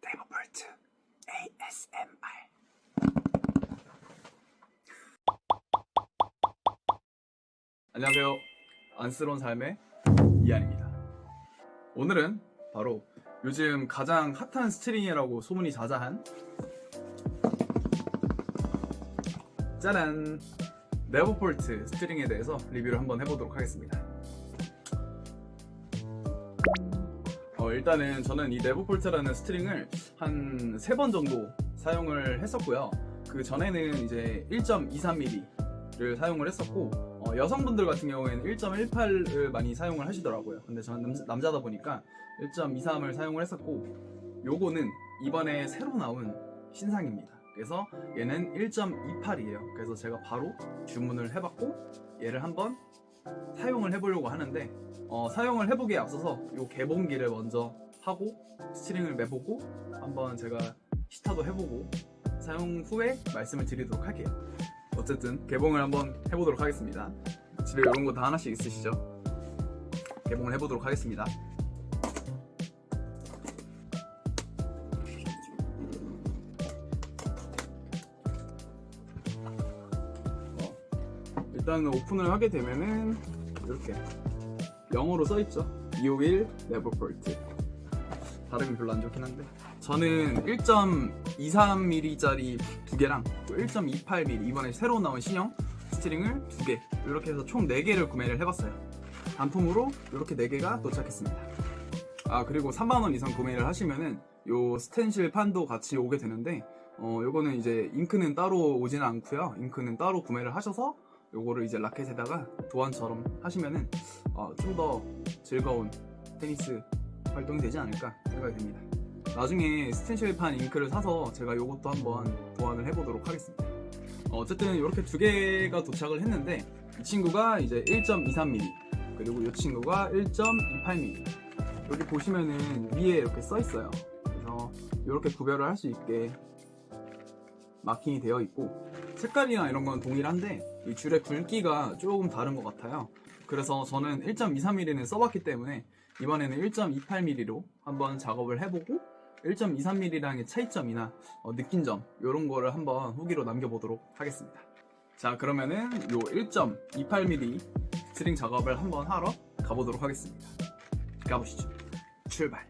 네버볼트 ASMR. 안녕하세요. 안쓰러운 삶의 이한입니다. 오늘은 바로 요즘 가장 핫한 스트링이라고 소문이 자자한 짜란! 네버폴트 스트링에 대해서 리뷰를 한번 해보도록 하겠습니다. 일단은 저는 이 네버폴트라는 스트링을 한 3번 정도 사용을 했었고요. 그 전에는 이제 1.23mm를 사용을 했었고, 여성분들 같은 경우에는 1.18을 많이 사용을 하시더라고요. 근데 저는 남자다 보니까 1.23을 사용을 했었고, 요거는 이번에 새로 나온 신상입니다. 그래서 얘는 1.28이에요. 그래서 제가 바로 주문을 해봤고, 얘를 한번 사용을 해보려고 하는데, 사용을 해보기에 앞서서 요 개봉기를 먼저 하고 스트링을 매보고 한번 제가 시타도 해보고 사용 후에 말씀을 드리도록 할게요. 어쨌든 개봉을 한번 해보도록 하겠습니다. 집에 이런 거 다 하나씩 있으시죠? 개봉을 해보도록 하겠습니다. 일단 오픈을 하게 되면은 이렇게 영어로 써있죠. 251 네버폴트. 발음이 별로 안 좋긴 한데, 저는 1.23mm짜리 2개랑 1.28mm 이번에 새로 나온 신형 스트링을 2개, 이렇게 해서 총 4개를 구매를 해봤어요. 단품으로 이렇게 4개가 도착했습니다. 그리고 3만원 이상 구매를 하시면은 요 스텐실 판도 같이 오게 되는데, 요거는 이제 잉크는 따로 오지는 않고요. 잉크는 따로 구매를 하셔서 요거를 이제 라켓에다가 도안처럼 하시면은 좀 더 즐거운 테니스 활동이 되지 않을까 생각이 됩니다. 나중에 스텐실판 잉크를 사서 제가 요것도 한번 도안을 해보도록 하겠습니다. 어쨌든 이렇게 2개가 도착을 했는데, 이 친구가 이제 1.23mm, 그리고 이 친구가 1.28mm. 여기 보시면은 위에 이렇게 써 있어요. 그래서 이렇게 구별을 할 수 있게 마킹이 되어 있고, 색깔이나 이런 건 동일한데 이 줄의 굵기가 조금 다른 것 같아요. 그래서 저는 1.23mm는 써봤기 때문에 이번에는 1.28mm로 한번 작업을 해보고 1.23mm랑의 차이점이나 느낀 점, 이런 거를 한번 후기로 남겨보도록 하겠습니다. 자, 그러면은 요 1.28mm 스트링 작업을 한번 하러 가보도록 하겠습니다. 가보시죠. 출발.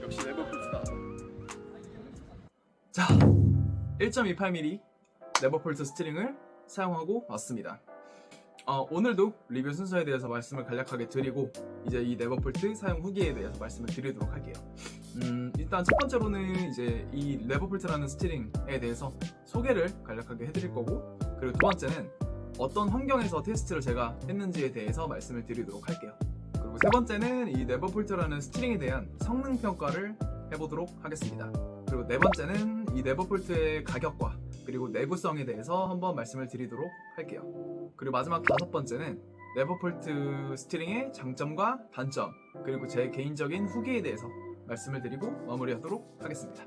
역시 네버폴트다. 자, 1.28mm 네버폴트 스트링을 사용하고 왔습니다. 오늘도 리뷰 순서에 대해서 말씀을 간략하게 드리고 이제 이 네버폴트 사용 후기에 대해서 말씀을 드리도록 할게요. 일단 첫 번째로는 이제 이 네버폴트라는 스트링에 대해서 소개를 간략하게 해드릴 거고, 그리고 두 번째는 어떤 환경에서 테스트를 제가 했는지에 대해서 말씀을 드리도록 할게요. 그리고 세 번째는 이 네버폴트라는 스트링에 대한 성능 평가를 해보도록 하겠습니다. 그리고 네 번째는 이 네버폴트의 가격과 그리고 내구성에 대해서 한번 말씀을 드리도록 할게요. 그리고 마지막 5번째는 네버폴트 스트링의 장점과 단점, 그리고 제 개인적인 후기에 대해서 말씀을 드리고 마무리하도록 하겠습니다.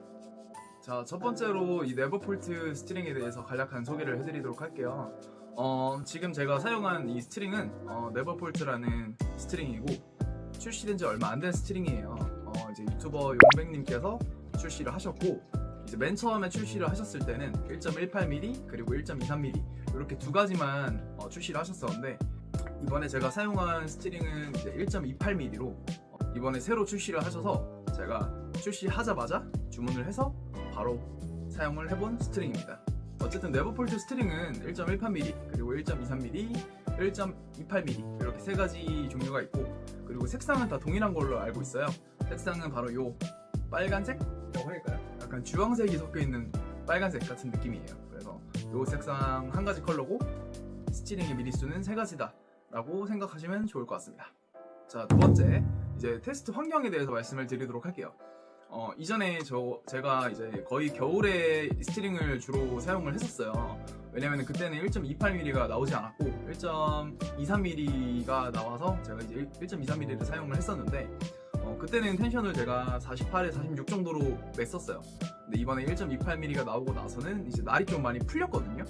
자, 첫 번째로 이 네버폴트 스트링에 대해서 간략한 소개를 해드리도록 할게요. 지금 제가 사용한 이 스트링은 네버폴트라는 스트링이고, 출시된 지 얼마 안 된 스트링이에요. 이제 유튜버 용백님께서 출시를 하셨고, 이제 맨 처음에 출시를 하셨을 때는 1.18mm 그리고 1.23mm 이렇게 두 가지만 출시를 하셨었는데, 이번에 제가 사용한 스트링은 이제 1.28mm로 이번에 새로 출시를 하셔서 제가 출시하자마자 주문을 해서 바로 사용을 해본 스트링입니다. 어쨌든 네버폴트 스트링은 1.18mm 그리고 1.23mm 1.28mm 이렇게 세 가지 종류가 있고, 그리고 색상은 다 동일한 걸로 알고 있어요. 색상은 바로 요 빨간색이라고 할까요? 약간 주황색이 섞여 있는 빨간색 같은 느낌이에요. 그래서 요 색상 한 가지 컬러고 스트링의 미리수는 세 가지다 라고 생각하시면 좋을 것 같습니다. 자, 두 번째, 이제 테스트 환경에 대해서 말씀을 드리도록 할게요. 이전에 제가 이제 거의 겨울에 스트링을 주로 사용을 했었어요. 왜냐면 그때는 1.28mm가 나오지 않았고 1.23mm가 나와서 제가 이제 1.23mm를 사용을 했었는데, 그때는 텐션을 제가 48에 46 정도로 냈었어요. 근데 이번에 1.28mm가 나오고 나서는 이제 날이 좀 많이 풀렸거든요.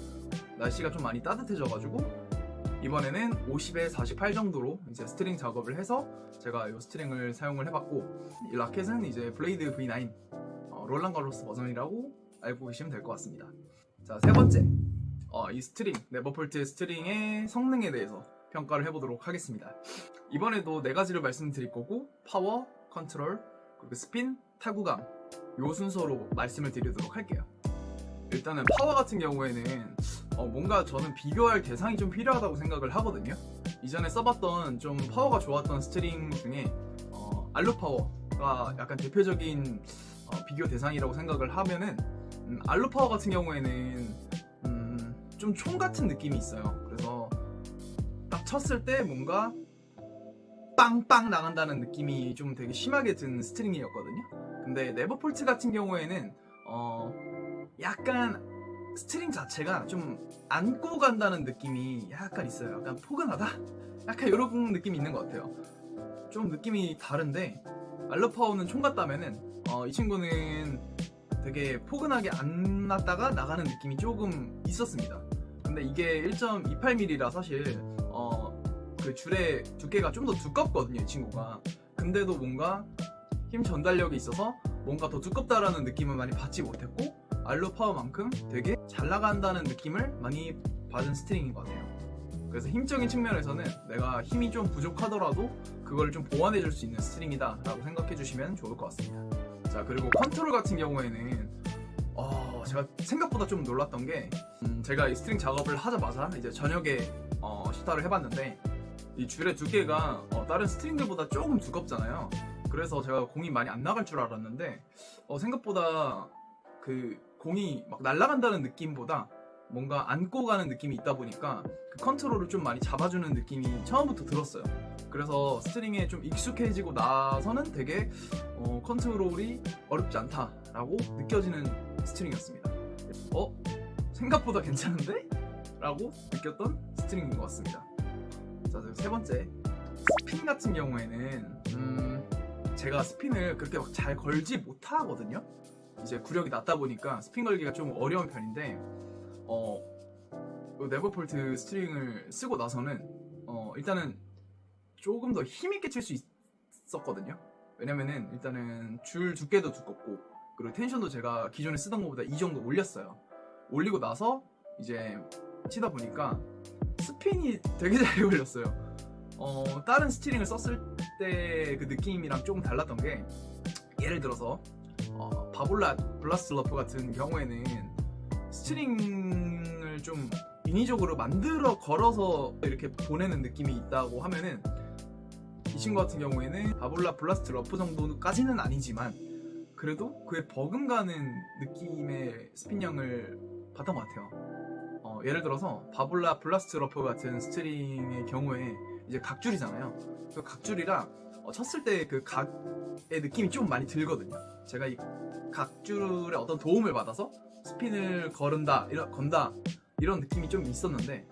날씨가 좀 많이 따뜻해져가지고 이번에는 50에 48 정도로 이제 스트링 작업을 해서 제가 이 스트링을 사용을 해봤고, 이 라켓은 이제 블레이드 V9 롤랑 갈로스 버전이라고 알고 계시면 될 것 같습니다. 자, 세 번째, 이 스트링, 네버폴트 스트링의 성능에 대해서 평가를 해보도록 하겠습니다. 이번에도 네 가지를 말씀드릴 거고, 파워, 컨트롤, 그리고 스핀, 타구감 이 순서로 말씀을 드리도록 할게요. 일단은 파워 같은 경우에는 뭔가 저는 비교할 대상이 좀 필요하다고 생각을 하거든요. 이전에 써봤던 좀 파워가 좋았던 스트링 중에 알루파워가 약간 대표적인 비교 대상이라고 생각을 하면은, 알루파워 같은 경우에는 좀 총 같은 느낌이 있어요. 그래서 딱 쳤을 때 뭔가 빵빵 나간다는 느낌이 좀 되게 심하게 든 스트링이었거든요. 근데 네버폴트 같은 경우에는 약간 스트링 자체가 좀 안고 간다는 느낌이 약간 있어요. 약간 포근하다? 약간 이런 느낌이 있는 것 같아요. 좀 느낌이 다른데, 알루파워는 총 같다면은 이 친구는 되게 포근하게 안 났다가 나가는 느낌이 조금 있었습니다. 근데 이게 1.28mm라 사실 그 줄의 두께가 좀 더 두껍거든요, 이 친구가. 근데도 뭔가 힘 전달력이 있어서 뭔가 더 두껍다라는 느낌을 많이 받지 못했고, 알루파워만큼 되게 잘 나간다는 느낌을 많이 받은 스트링인 것 같아요. 그래서 힘적인 측면에서는 내가 힘이 좀 부족하더라도 그걸 좀 보완해줄 수 있는 스트링이다 라고 생각해 주시면 좋을 것 같습니다. 자, 그리고 컨트롤 같은 경우에는 제가 생각보다 좀 놀랐던 게, 제가 이 스트링 작업을 하자마자 이제 저녁에 시타를 해봤는데, 이 줄의 두께가 다른 스트링들보다 조금 두껍잖아요. 그래서 제가 공이 많이 안 나갈 줄 알았는데 생각보다 그 공이 막 날아간다는 느낌보다 뭔가 안고 가는 느낌이 있다 보니까 그 컨트롤을 좀 많이 잡아주는 느낌이 처음부터 들었어요. 그래서 스트링에 좀 익숙해지고 나서는 되게 컨트롤이 어렵지 않다라고 느껴지는 스트링이었습니다. 생각보다 괜찮은데? 라고 느꼈던 스트링인 것 같습니다. 자, 세 번째, 스핀 같은 경우에는 제가 스핀을 그렇게 막 잘 걸지 못하거든요. 이제 구력이 낮다 보니까 스핀 걸기가 좀 어려운 편인데, 네버폴트 스트링을 쓰고 나서는 일단은 조금 더 힘있게 칠 수 있었거든요. 왜냐면은 일단은 줄 두께도 두껍고, 그리고 텐션도 제가 기존에 쓰던 것보다 이 정도 올렸어요. 올리고 나서 이제 치다 보니까 스핀이 되게 잘 걸렸어요. 다른 스트링을 썼을 때 그 느낌이랑 조금 달랐던 게, 예를 들어서 바볼라 블라스트 러프 같은 경우에는 스트링을 좀 인위적으로 만들어 걸어서 이렇게 보내는 느낌이 있다고 하면은, 이 친구 같은 경우에는 바볼라 블라스트 러프 정도까지는 아니지만 그래도 그에 버금가는 느낌의 스핀량을 봤던 것 같아요. 예를 들어서 바볼라 블라스트 러프 같은 스트링의 경우에 이제 각줄이잖아요. 그 각줄이랑 쳤을 때 그 각의 느낌이 좀 많이 들거든요. 제가 이 각줄에 어떤 도움을 받아서 스핀을 건다 이런 느낌이 좀 있었는데,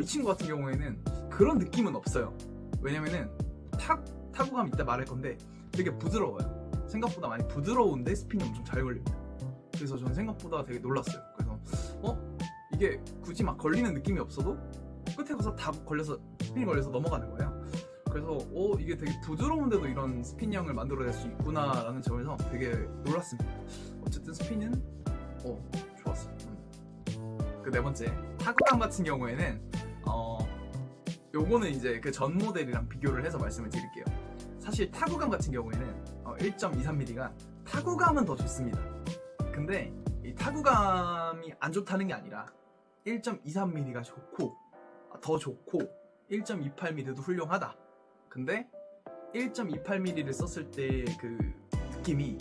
이 친구 같은 경우에는 그런 느낌은 없어요. 왜냐면은 타구감이 있다 말할 건데 되게 부드러워요. 생각보다 많이 부드러운데 스핀이 엄청 잘 걸립니다. 그래서 저는 생각보다 되게 놀랐어요. 그래서 이게 굳이 막 걸리는 느낌이 없어도 끝에 가서 다 걸려서 스핀이 걸려서 넘어가는 거예요. 그래서 이게 되게 부드러운데도 이런 스핀형을 만들어낼 수 있구나 라는 점에서 되게 놀랐습니다. 어쨌든 스핀은 좋았어요. 그 네 번째, 타구감 같은 경우에는 요거는 이제 그 전 모델이랑 비교를 해서 말씀을 드릴게요. 사실 타구감 같은 경우에는 1.23mm가 타구감은 더 좋습니다. 근데 이 타구감이 안 좋다는 게 아니라 1.23mm가 좋고 더 좋고 1.28mm도 훌륭하다. 근데 1.28mm를 썼을 때 그 느낌이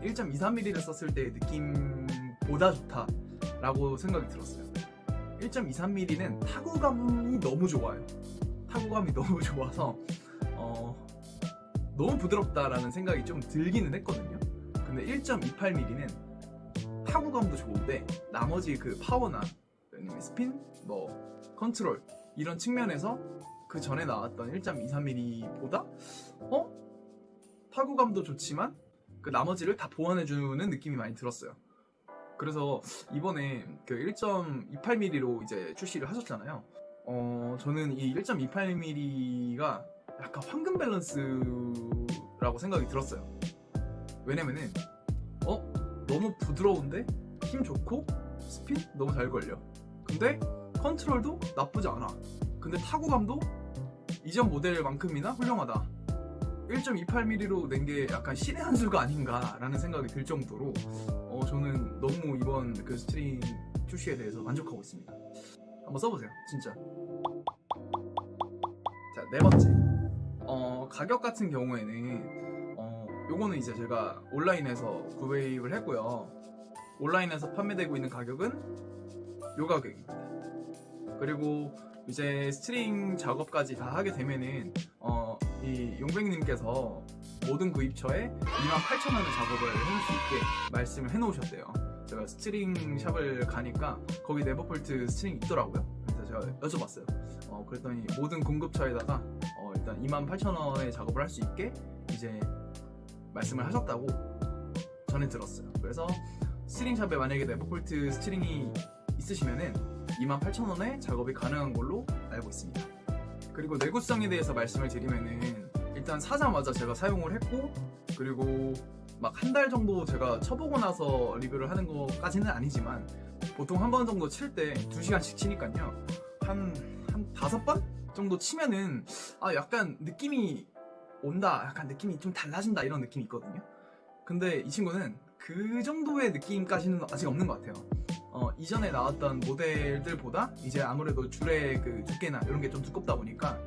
1.23mm를 썼을 때의 느낌보다 좋다라고 생각이 들었어요. 1.23mm는 타구감이 너무 좋아요. 타구감이 너무 좋아서 너무 부드럽다라는 생각이 좀 들기는 했거든요. 근데 1.28mm는 타구감도 좋은데 나머지 그 파워나 아니면 스핀, 컨트롤 이런 측면에서 그 전에 나왔던 1.23mm보다 타구감도 좋지만 그 나머지를 다 보완해주는 느낌이 많이 들었어요. 그래서 이번에 그 1.28mm로 이제 출시를 하셨잖아요. 저는 이 1.28mm가 약간 황금 밸런스라고 생각이 들었어요. 왜냐면은 너무 부드러운데 힘 좋고 스핀 너무 잘 걸려. 근데 컨트롤도 나쁘지 않아. 근데 타구감도 이전 모델만큼이나 훌륭하다. 1.28mm로 낸 게 약간 신의 한 수가 아닌가라는 생각이 들 정도로 저는 너무 이번 그 스트링 출시에 대해서 만족하고 있습니다. 한번 써보세요, 진짜. 자, 네 번째. 가격 같은 경우에는 요거는 이제 제가 온라인에서 구매를 했고요. 온라인에서 판매되고 있는 가격은 요 가격입니다. 그리고 이제 스트링 작업까지 다 하게 되면은 이 용백님께서 모든 구입처에 28,000원의 작업을 해놓을 수 있게 말씀을 해놓으셨대요. 제가 스트링 샵을 가니까 거기 네버폴트 스트링이 있더라고요. 그래서 제가 여쭤봤어요. 그랬더니 모든 공급처에다가 일단 28,000원의 작업을 할 수 있게 이제 말씀을 하셨다고 전해 들었어요. 그래서 스트링 샵에 만약에 네버폴트 스트링이 있으시면은 28,000원에 작업이 가능한 걸로 알고 있습니다. 그리고 내구성에 대해서 말씀을 드리면은 일단 사자마자 제가 사용을 했고, 그리고 막 한 달 정도 제가 쳐보고 나서 리뷰를 하는 것까지는 아니지만 보통 한 번 정도 칠 때 2시간씩 치니까요. 한 5번 정도 치면은 약간 느낌이 온다, 약간 느낌이 좀 달라진다 이런 느낌이 있거든요. 근데 이 친구는 그 정도의 느낌까지는 아직 없는 것 같아요. 이전에 나왔던 모델들보다 이제 아무래도 줄의 그 두께나 이런 게 좀 두껍다 보니까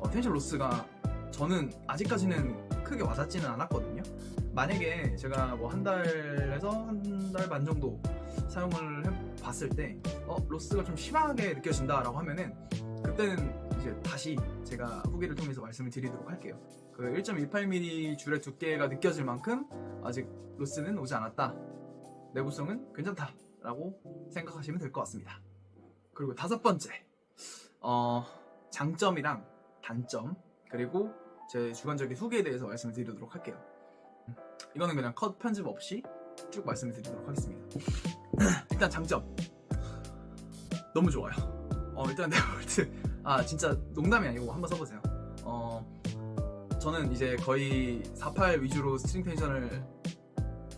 텐션 로스가 저는 아직까지는 크게 와닿지는 않았거든요. 만약에 제가 뭐 한 달에서 한 달 반 정도 사용을 해봤을 때 로스가 좀 심하게 느껴진다라고 하면은 그때는 이제 다시 제가 후기를 통해서 말씀을 드리도록 할게요. 그 1.28mm 줄의 두께가 느껴질 만큼 아직 로스는 오지 않았다. 내구성은 괜찮다 라고 생각하시면 될 것 같습니다. 그리고 5번째, 장점이랑 단점, 그리고 제 주관적인 후기에 대해서 말씀을 드리도록 할게요. 이거는 그냥 컷 편집 없이 쭉 말씀을 드리도록 하겠습니다. 일단 장점, 너무 좋아요. 일단 네버폴트 진짜 농담이 아니고 한번 써보세요. 저는 이제 거의 48 위주로 스트링 텐션을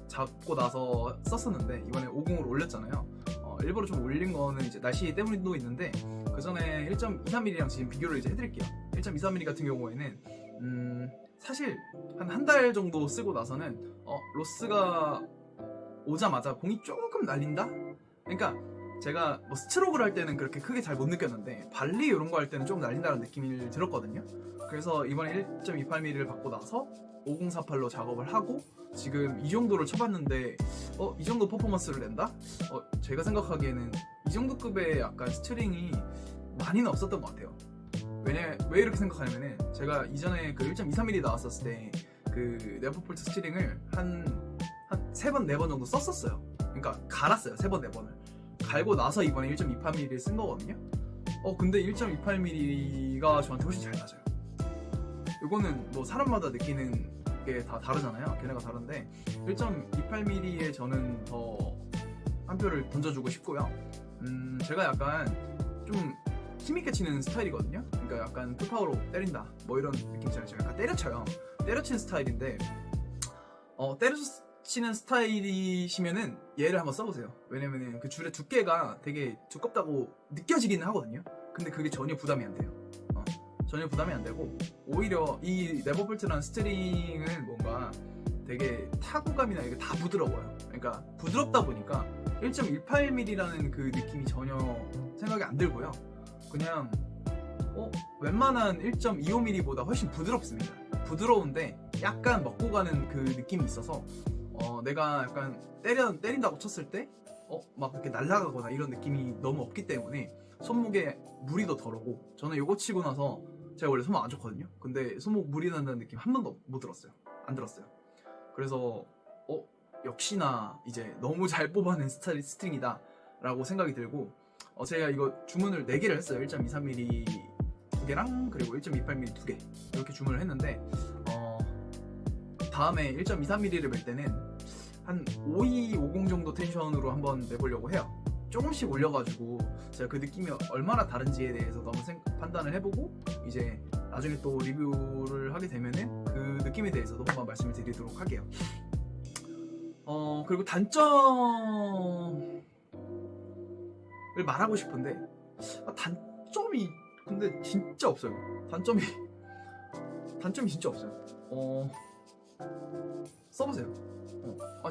잡고 나서 썼었는데 이번에 50으로 올렸잖아요. 일부러 좀 올린 거는 이제 날씨 때문도 있는데 그 전에 1.23mm랑 지금 비교를 이제 해드릴게요. 1.23mm 같은 경우에는 사실 한 달 정도 쓰고 나서는 로스가 오자마자 공이 조금 날린다? 그러니까 제가 뭐 스트로크를 할 때는 그렇게 크게 잘 못 느꼈는데 발리 이런 거 할 때는 조금 날린다는 느낌이 들었거든요. 그래서 이번에 1.28mm를 받고 나서 5048로 작업을 하고 지금 이 정도를 쳐봤는데 이 정도 퍼포먼스를 낸다? 제가 생각하기에는 이 정도 급의 약간 스트링이 많이는 없었던 것 같아요. 왜 이렇게 생각하냐면은 제가 이전에 그 1.23mm 나왔었을 때 그 네버폴트 스트링을 한 3번, 4번 정도 썼었어요. 그러니까 갈았어요. 3번, 4번을 갈고 나서 이번에 1.28mm를 쓴 거거든요. 근데 1.28mm가 저한테 훨씬 잘 맞아요. 이거는 뭐 사람마다 느끼는 게 다 다르잖아요. 걔네가 다른데 1.28mm에 저는 더 한 표를 던져주고 싶고요. 제가 약간 좀 힘있게 치는 스타일이거든요. 그러니까 약간 풀파워로 때린다 뭐 이런 느낌처럼 제가 약간 때려쳐요. 때려치는 스타일인데 때려치는 스타일이시면은 얘를 한번 써보세요. 왜냐면은 그 줄의 두께가 되게 두껍다고 느껴지기는 하거든요. 근데 그게 전혀 부담이 안 돼요. 전혀 부담이 안 되고 오히려 이 네버폴트라는 스트링은 뭔가 되게 타구감이나 이게 다 부드러워요. 그러니까 부드럽다 보니까 1.18mm라는 그 느낌이 전혀 생각이 안 들고요. 그냥 웬만한 1.25mm보다 훨씬 부드럽습니다. 부드러운데 약간 먹고 가는 그 느낌이 있어서 내가 약간 때린다고 쳤을 때 막 이렇게 날아가거나 이런 느낌이 너무 없기 때문에 손목에 무리도 덜하고 저는 요거 치고 나서 제가 원래 손목 안 좋거든요. 근데 손목 무리 난다는 느낌 한 번도 못 들었어요. 안 들었어요. 그래서 역시나 이제 너무 잘 뽑아낸 스트링이다 라고 생각이 들고 제가 이거 주문을 4개를 했어요. 1.23mm 2개랑 그리고 1.28mm 2개 이렇게 주문을 했는데 다음에 1.23mm를 멜 때는 한 5250 정도 텐션으로 한번 내보려고 해요. 조금씩 올려가지고 제가 그 느낌이 얼마나 다른지에 대해서 한번 판단을 해보고 이제 나중에 또 리뷰를 하게 되면은 그 느낌에 대해서도 한번 말씀을 드리도록 할게요. 그리고 단점을 말하고 싶은데 단점이 근데 진짜 없어요. 단점이 진짜 없어요. 써보세요.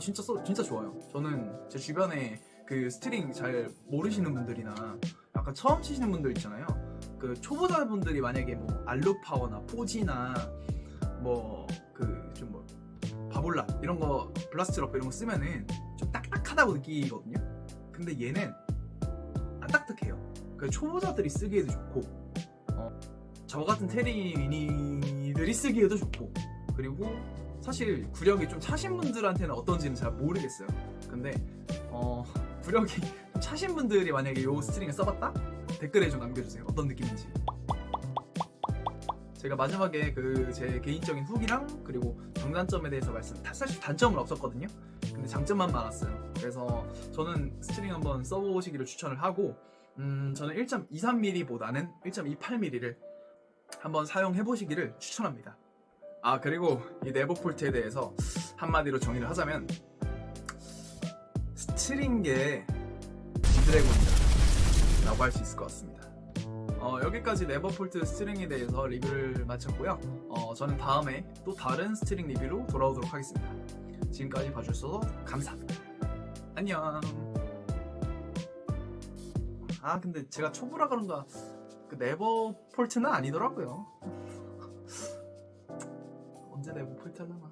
진짜 좋아요. 저는 제 주변에 그 스트링 잘 모르시는 분들이나 약간 처음 치시는 분들 있잖아요. 그 초보자분들이 만약에 뭐 알루파워나 포지나 뭐 바볼라 이런 거 블라스트러프 이런 거 쓰면은 좀 딱딱하다고 느끼거든요. 근데 얘는 안 딱딱해요. 그 초보자들이 쓰기에도 좋고 저 같은 테린이들이 쓰기에도 좋고 그리고 사실 구력이 좀 차신 분들한테는 어떤지는 잘 모르겠어요. 근데 구력이 좀 차신 분들이 만약에 이 스트링을 써봤다? 댓글에 좀 남겨주세요. 어떤 느낌인지. 제가 마지막에 그 제 개인적인 후기랑 그리고 장단점에 대해서 사실 단점은 없었거든요. 근데 장점만 많았어요. 그래서 저는 스트링 한번 써보시기를 추천을 하고 저는 1.23mm보다는 1.28mm를 한번 사용해보시기를 추천합니다. 그리고 이 네버폴트에 대해서 한마디로 정의를 하자면 스트링계 지드래곤이다 라고 할 수 있을 것 같습니다. 여기까지 네버폴트 스트링에 대해서 리뷰를 마쳤고요. 저는 다음에 또 다른 스트링 리뷰로 돌아오도록 하겠습니다. 지금까지 봐주셔서 감사합니다. 안녕. 근데 제가 초보라 그런가 그 네버폴트는 아니더라고요. 언제 네버폴트 하려나.